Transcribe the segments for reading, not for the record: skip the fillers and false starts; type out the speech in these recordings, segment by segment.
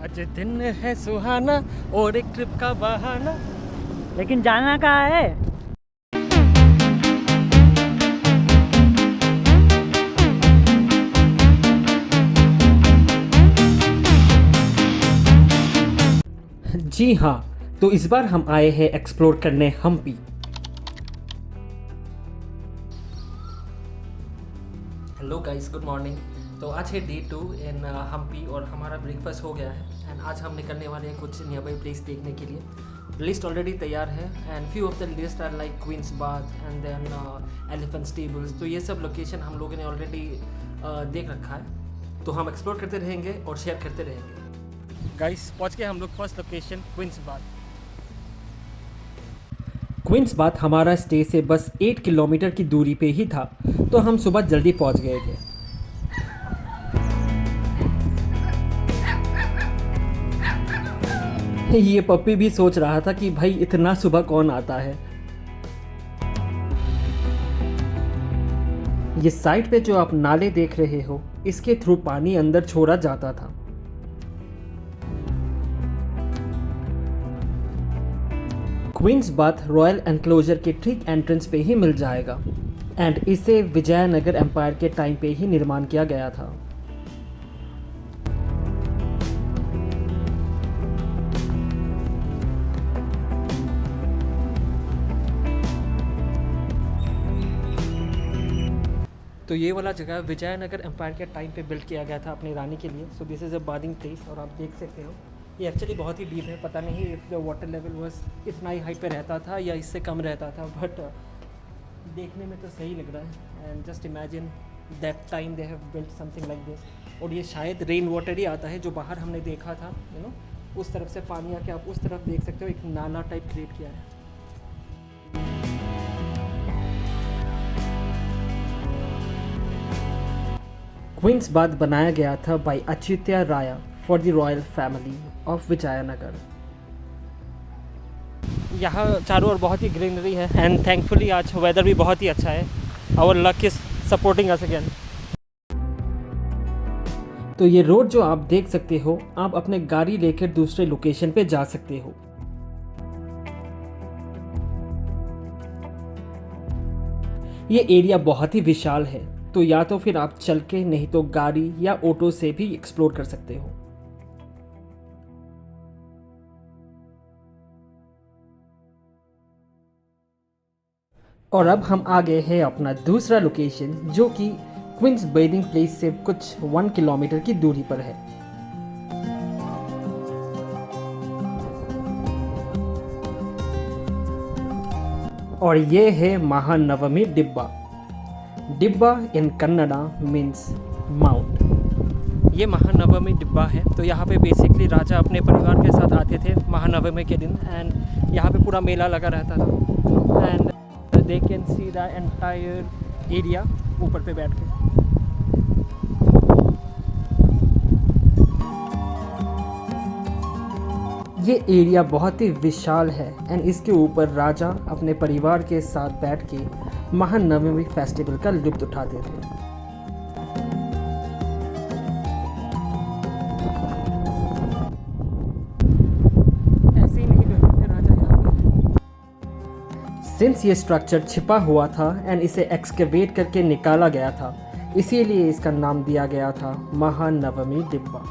आज दिन है सुहाना और एक ट्रिप का बहाना। लेकिन जाना कहाँ है? जी हाँ, तो इस बार हम आए हैं एक्सप्लोर करने Hampi. Hello guys, good morning. तो आज है डे 2 इन हम्पी और हमारा ब्रेकफास्ट हो गया है एंड आज हम निकलने वाले हैं कुछ नियर बाई प्लेस देखने के लिए। लिस्ट ऑलरेडी तैयार है and few of the list are like Queen's Bath and then Elephant Stables. तो ये सब लोकेशन हम लोगों ने ऑलरेडी देख रखा है, तो हम एक्सप्लोर करते रहेंगे और शेयर करते रहेंगे। गाइस पहुँच गए हम लोग first location Queen's Bath. Queen's Bath हमारा स्टे से बस 8 किलोमीटर की दूरी पे ही था, तो हम सुबह जल्दी पहुंच गए थे। ये पप्पी भी सोच रहा था कि भाई इतना सुबह कौन आता है। ये साइड पे जो आप नाले देख रहे हो, इसके थ्रू पानी अंदर छोड़ा जाता था। क्वींस बाथ रॉयल एनक्लोजर के ठीक एंट्रेंस पे ही मिल जाएगा एंड इसे विजयनगर एम्पायर के टाइम पे ही निर्माण किया गया था। तो ये वाला जगह विजयनगर एम्पायर के टाइम पे बिल्ड किया गया था अपनी रानी के लिए। So this is a bathing place और आप देख सकते हो ये एक्चुअली बहुत ही डीप है। पता नहीं if the water level was इतना ही हाई पे रहता था या इससे कम रहता था, बट देखने में तो सही लग रहा है। And just imagine that time they have built something like this. और ये शायद रेन वाटर ही आता है जो बाहर हमने देखा था, यू नो उस तरफ से पानी आके आप उस तरफ देख सकते हो, एक नाला टाइप क्रिएट किया है। क्वींस बाथ बनाया गया था by Achyuta Raya for the royal family of Vijayanagar. यहाँ चारों ओर बहुत ही ग्रीनरी है एंड थैंकफुली आज वेदर भी बहुत ही अच्छा है। Our luck is supporting us again. तो ये रोड जो आप देख सकते हो, आप अपने गाड़ी लेकर दूसरे लोकेशन पे जा सकते हो। ये एरिया बहुत ही विशाल है, तो या तो फिर आप चल के नहीं तो गाड़ी या ऑटो से भी एक्सप्लोर कर सकते हो। और अब हम आ गए हैं अपना दूसरा लोकेशन, जो कि क्वींस बेदिंग प्लेस से कुछ 1 किलोमीटर की दूरी पर है। और ये है महानवमी डिब्बा। डिब्बा इन कन्नड़ा मीन्स माउंट। ये महानवमी डिब्बा है, तो यहाँ पे बेसिकली राजा अपने परिवार के साथ आते थे महानवमी के दिन एंड यहाँ पे पूरा मेला लगा रहता था and they can see the entire area ऊपर पे बैठ के। ये एरिया बहुत ही विशाल है एंड इसके ऊपर राजा अपने परिवार के साथ बैठ के महानवमी फेस्टिवल का लुत्फ उठाते थे। ऐसे ही नहीं रहते थे राजा यहाँ पे। सिंस ये स्ट्रक्चर छिपा हुआ था एंड इसे एक्सकेवेट करके निकाला गया था, इसीलिए इसका नाम दिया गया था महानवमी डिब्बा।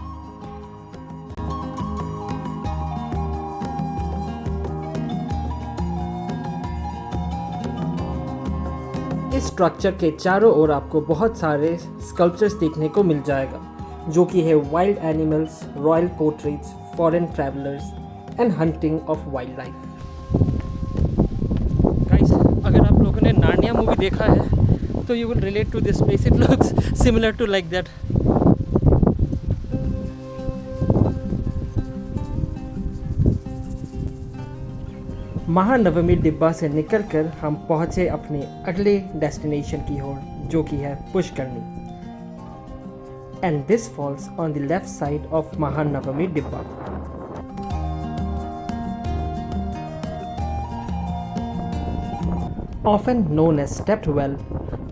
इस स्ट्रक्चर के चारों ओर आपको बहुत सारे स्कल्पचर्स देखने को मिल जाएगा, जो कि है wild animals, royal portraits, foreign travellers and hunting of wild life. Guys, अगर आप लोगों ने नार्निया मूवी देखा है तो you will relate to this place. It looks similar to like that. Mahanavami Dibba से निकलकर हम पहुंचे अपने अगले डेस्टिनेशन की ओर, जो कि है Pushkarani. And this falls on the left side of Mahanavami Dibba. Often known as stepped well,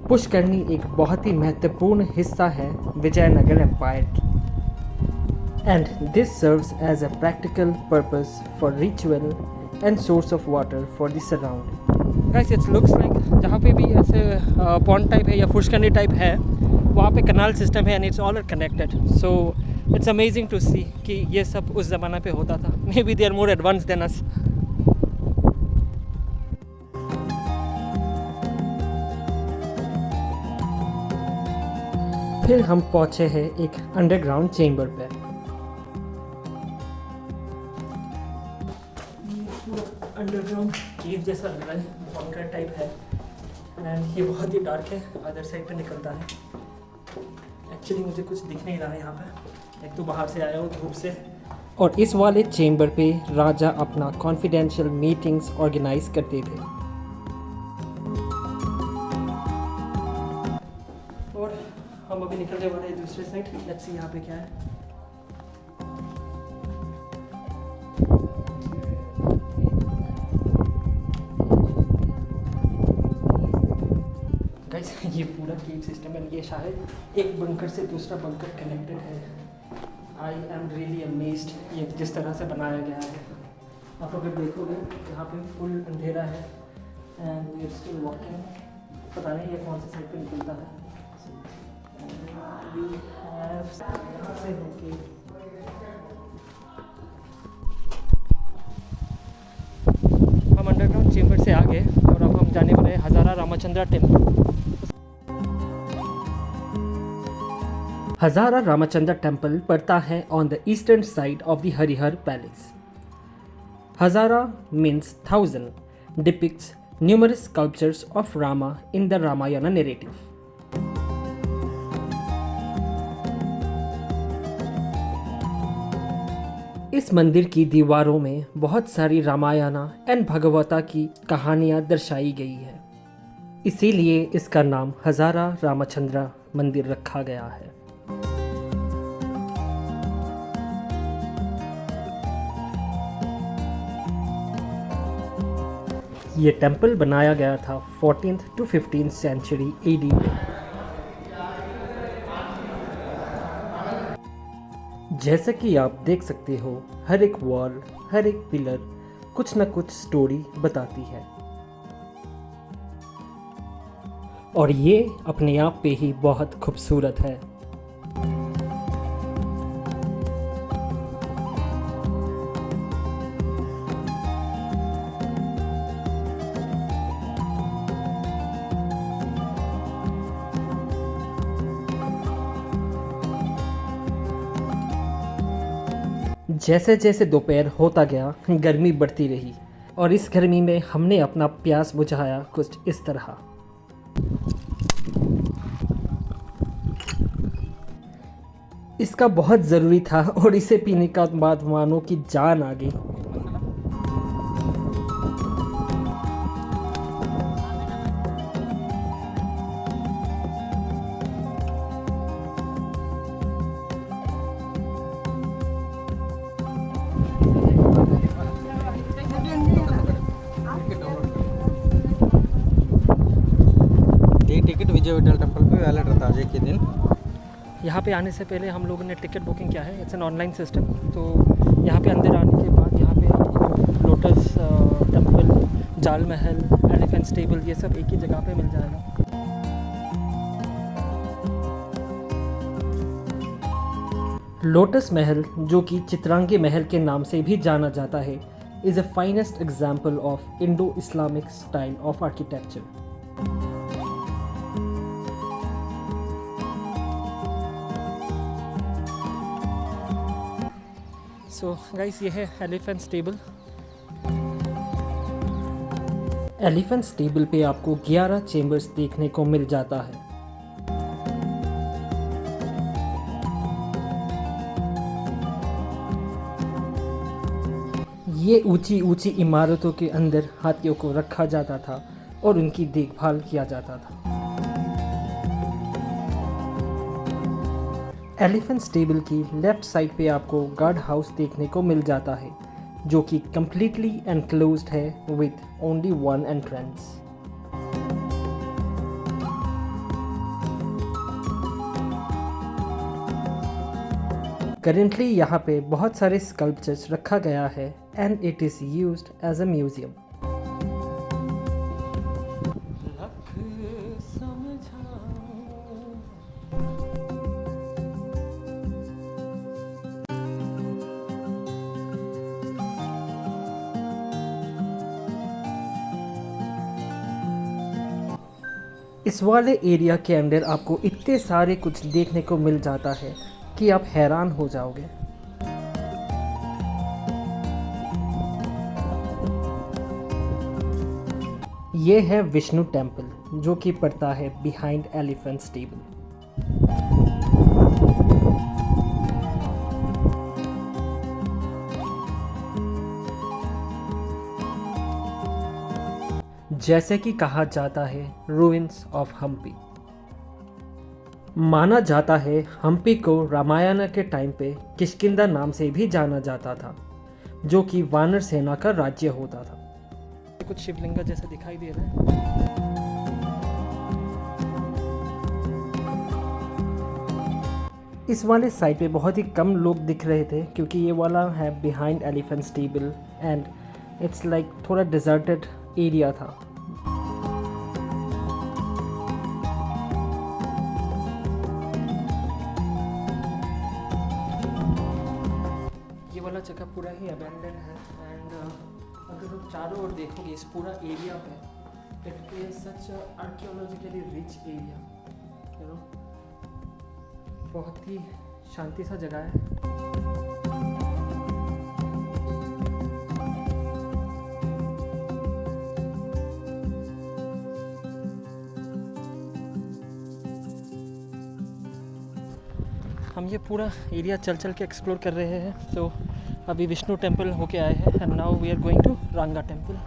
Pushkarani एक बहुत ही महत्वपूर्ण हिस्सा है विजयनगर एम्पायर की। and this serves as a practical purpose for ritual and source of water for the surrounding. Guys, it looks like जहाँ पे भी ऐसे पॉन्ड टाइप है या पुष्करनी टाइप है वहाँ पे कनाल सिस्टम है and it's all connected. So it's amazing to see कि ये सब उस ज़माना पे होता था. May be they are more advance than us. फिर हम पहुँचे हैं एक अंडरग्राउंड चेंबर पे. अंडरग्राउंड केव जैसा लग रहा है, बंकर टाइप है एंड ये बहुत ही डार्क है. अदर साइड पे निकलता है. एक्चुअली मुझे कुछ दिख नहीं रहा है यहाँ पे. एक तो बाहर से आया हूँ धूप से. और इस वाले चेंबर पे राजा अपना कॉन्फिडेंशियल मीटिंग्स ऑर्गेनाइज करते थे. और हम अभी निकलने वाले हैं दूसरे साइड. लेट्स सी यहाँ पे क्या है. ये पूरा केव सिस्टम है. ये शायद एक बंकर से दूसरा बंकर कनेक्टेड है. आई एम रियली अमेज्ड ये जिस तरह से बनाया गया है. आप अगर देखोगे यहाँ पे फुल अंधेरा है and we are still walking. पता नहीं ये कौन से साइड पे निकलता है. वी हैव से होके हम अंडरग्राउंड चेंबर से आ गए और अब हम जाने वाले हैं हज़ारा रामचंद्रा टेम्पल. हज़ारा रामचंद्र टेम्पल पड़ता है on the eastern side of the Harihar palace. Hazara means 1000, depicts numerous sculptures of Rama in the Ramayana narrative. इस मंदिर की दीवारों में बहुत सारी रामायणा एंड भगवता की कहानियाँ दर्शाई गई है. इसीलिए इसका नाम हज़ारा रामचंद्र मंदिर रखा गया है. ये टेम्पल बनाया गया था 14th to 15th century AD में. जैसा कि आप देख सकते हो हर एक वॉल, हर एक पिलर कुछ न कुछ स्टोरी बताती है. और ये अपने आप पे ही बहुत खूबसूरत है. जैसे जैसे दोपहर होता गया गर्मी बढ़ती रही और इस गर्मी में हमने अपना प्यास बुझाया कुछ इस तरह. इसका बहुत ज़रूरी था और इसे पीने का बाद मानो की जान आ गई. टिकट विजय विठल टेम्पल पे वैलिड रहता है आज के दिन. यहाँ पे आने से पहले हम लोगों ने टिकट बुकिंग किया है. It's an online system. तो यहाँ पे अंदर आने के बाद यहाँ पे आपको लोटस टेम्पल, जाल महल, एलिफेंट स्टेबल ये सब एक ही जगह पे मिल जाएगा. लोटस महल जो कि चित्रांगी महल के नाम से भी जाना जाता है is a finest example of Indo Islamic style of architecture. So guys ये है एलिफेंट स्टेबल. एलिफेंट स्टेबल पे आपको 11 चेम्बर्स देखने को मिल जाता है. ये ऊंची ऊंची इमारतों के अंदर हाथियों को रखा जाता था और उनकी देखभाल किया जाता था. एलिफेंट स्टेबल की लेफ़्ट साइड पे आपको गार्ड हाउस देखने को मिल जाता है जो कि कम्प्लीटली एनक्लोज्ड है with only one entrance. Currently यहाँ पे बहुत सारे स्कल्पचर्स रखा गया है and it is used as a museum. इस वाले एरिया के अंदर आपको इतने सारे कुछ देखने को मिल जाता है कि आप हैरान हो जाओगे। ये है विष्णु टेम्पल जो कि पड़ता है बिहाइंड एलिफेंट स्टेबल। जैसे कि कहा जाता है रूइंस ऑफ हम्पी। माना जाता है हम्पी को रामायण के टाइम पे किष्किंधा नाम से भी जाना जाता था, जो कि वानर सेना का राज्य होता था। कुछ शिवलिंग जैसा दिखाई दे रहा है। इस वाले साइड पे बहुत ही कम लोग दिख रहे थे क्योंकि ये वाला है behind elephant stable and it's like थोड़ा डिजर्टेड एरिया था। ये वाला जगह पूरा ही अबैंडन है एंड अगर तुम चारों ओर देखोगे इस पूरा एरिया पे it is such archaeologically rich area, you know, बहुत ही शांति सा जगह है। हम ये पूरा एरिया चल चल के एक्सप्लोर कर रहे हैं। तो अभी विष्णु टेम्पल होके आए हैं and now we are going to Ranga temple.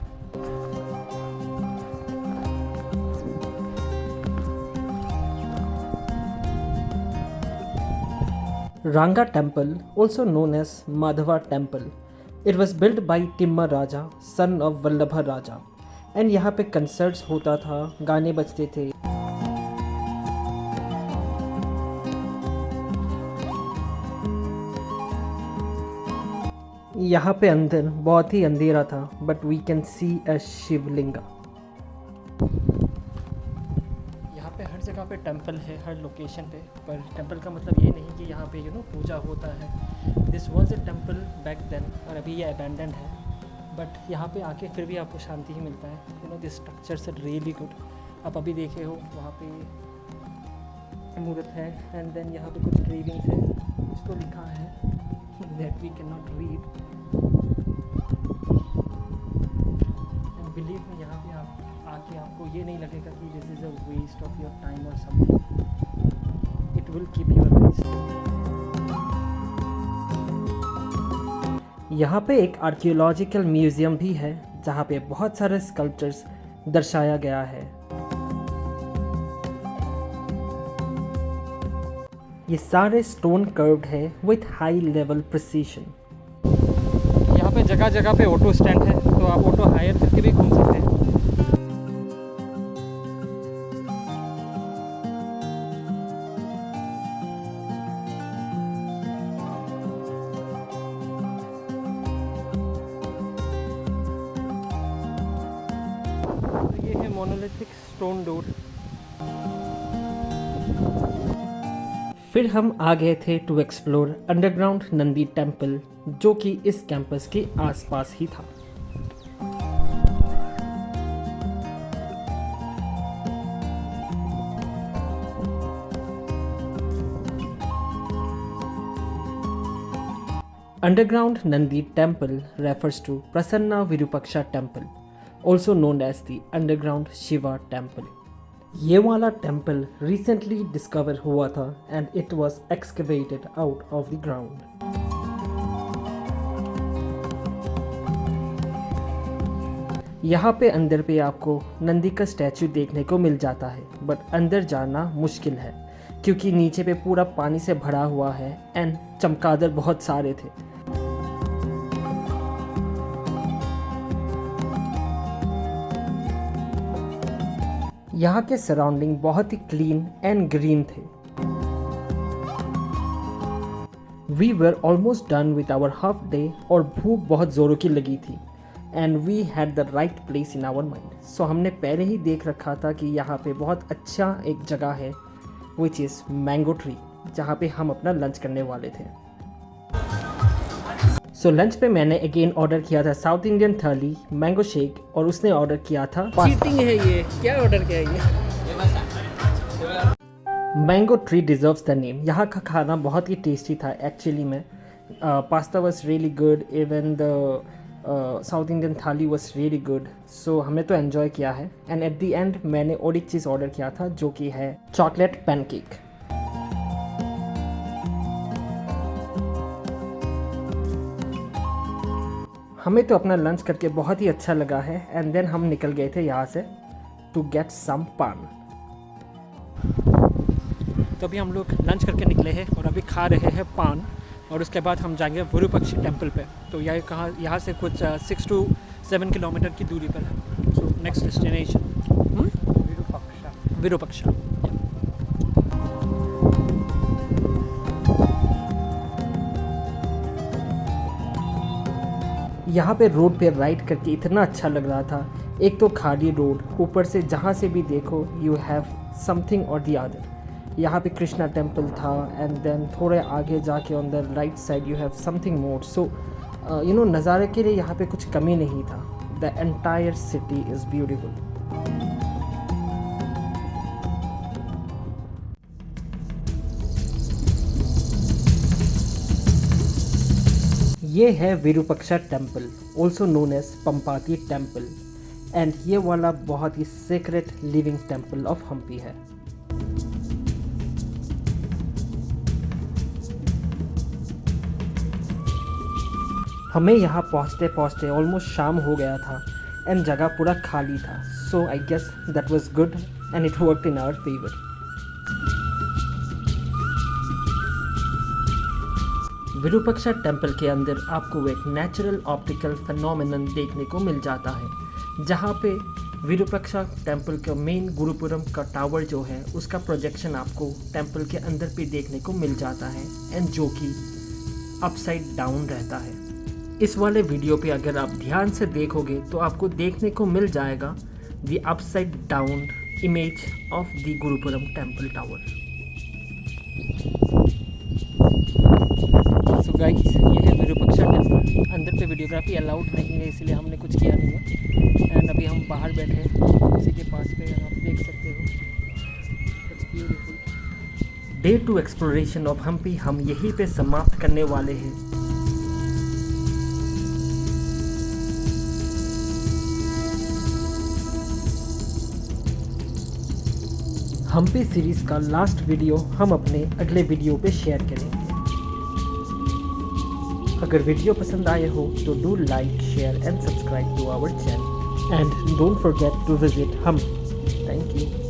Ranga Temple, also known as Madhava Temple, it was built by Timma Raja, son of Vallabha Raja, and यहाँ पे कंसर्ट्स होता था, गाने बजते थे। यहाँ पे अंदर बहुत ही अंधेरा था बट वी कैन सी अ शिवलिंगा। यहाँ पे हर जगह पे टेंपल है, हर लोकेशन पे, पर टेंपल का मतलब ये नहीं कि यहाँ पे पूजा होता है। This was a temple back then और अभी ये अबैंडन्ड है, बट यहाँ पे आके फिर भी आपको शांति ही मिलता है। This structures are really good. आप अभी देखे हो वहाँ पे मूर्त है एंड देन यहाँ पे कुछ ड्रेविंग्स है, कुछ तो लिखा है that we can not read. Believe में यहाँ पे आप आके आपको ये नहीं लगेगा कि this is a waste of your time और something. It will keep your peace. यहाँ पे एक आर्कियोलॉजिकल म्यूज़ियम भी है जहाँ पे बहुत सारे स्कल्पचर्स दर्शाया गया है। ये सारे स्टोन कर्व्ड है विथ हाई लेवल प्रिसीशन। यहाँ पे जगह जगह पे ऑटो स्टैंड है तो आप ऑटो हायर करके भी घूम सकते हैं। तो ये है मोनोलिथिक स्टोन डोर। फिर हम आ गए थे to explore underground Nandi temple जो कि इस कैंपस के आसपास ही था। Underground Nandi Temple refers to Prasanna Virupaksha Temple, also known as the Underground Shiva Temple. ये वाला टेम्पल रिसेंटली डिस्कवर हुआ था and it was excavated out of the ground. यहाँ पे अंदर पे आपको नंदी का स्टैचू देखने को मिल जाता है, बट अंदर जाना मुश्किल है क्योंकि नीचे पे पूरा पानी से भरा हुआ है एंड चमगादड़ बहुत सारे थे। यहाँ के सराउंडिंग बहुत ही क्लीन एंड ग्रीन थे। We were almost done with our half day और भूख बहुत ज़ोरों की लगी थी and we had the right place in our mind. So हमने पहले ही देख रखा था कि यहाँ पे बहुत अच्छा एक जगह है विच इज़ मैंगो ट्री, जहाँ पे हम अपना लंच करने वाले थे। सो लंच पे मैंने अगेन ऑर्डर किया था साउथ इंडियन थाली, मैंगो शेक, और उसने ऑर्डर किया था चीटिंग है ये, क्या ऑर्डर किया है ये? Mango tree deserves the name. यहाँ का खाना बहुत ही टेस्टी था एक्चुअली में। Pasta was really good, even the south Indian थाली वॉज रियली गुड। सो हमने तो एन्जॉय किया है एंड एट द एंड मैंने और एक चीज़ ऑर्डर किया था जो कि है चॉकलेट पैनकेक। हमें तो अपना लंच करके बहुत ही अच्छा लगा है एंड देन हम निकल गए थे यहाँ से टू गेट सम पान। तो अभी हम लोग लंच करके निकले हैं और अभी खा रहे हैं पान, और उसके बाद हम जाएंगे विरूपाक्षा टेम्पल पे। तो यहाँ से कुछ 6 to 7 किलोमीटर की दूरी पर है। So next destination Virupaksha. यहाँ पे रोड पे राइड करके इतना अच्छा लग रहा था। एक तो खाली रोड, ऊपर से जहाँ से भी देखो यू हैव समथिंग और द अदर। यहाँ पे कृष्णा टेम्पल था एंड देन थोड़े आगे जाके on the right side you have something more. So you know नज़ारे के लिए यहाँ पे कुछ कमी नहीं था। The entire city is beautiful. ये है Virupaksha temple, also known as Pampapati temple, and ये वाला बहुत ही secret living temple of Hampi है। हमें यहाँ पहुँचते पहुँचते ऑलमोस्ट शाम हो गया था एंड जगह पूरा खाली था। So I guess that was good and it worked in our favour. Virupaksha temple के अंदर आपको एक नेचुरल ऑप्टिकल फिनोमेनन देखने को मिल जाता है, जहाँ पे विरूपाक्षा टेम्पल का मेन गुरुपुरम का टावर जो है उसका प्रोजेक्शन आपको टेम्पल के अंदर पे देखने को मिल जाता है एंड जो कि अपसाइड डाउन रहता है। इस वाले वीडियो पे अगर आप ध्यान से देखोगे तो आपको देखने को मिल जाएगा the upside down image of the Gopuram temple tower. So guys, ये है विरूपाक्षा टेम्पल। अंदर पे वीडियोग्राफी अलाउड नहीं है, इसलिए हमने कुछ किया नहीं है एंड अभी हम बाहर बैठे हैं इसी के पास पे, आप देख सकते हो। It's beautiful. Day 2 exploration of Hampi हम यहीं पे समाप्त करने वाले हैं। हम्पी सीरीज़ का लास्ट वीडियो हम अपने अगले वीडियो पे शेयर करेंगे। अगर वीडियो पसंद आए हो तो do like, share and subscribe to our channel and don't forget to visit Hampi. Thank you.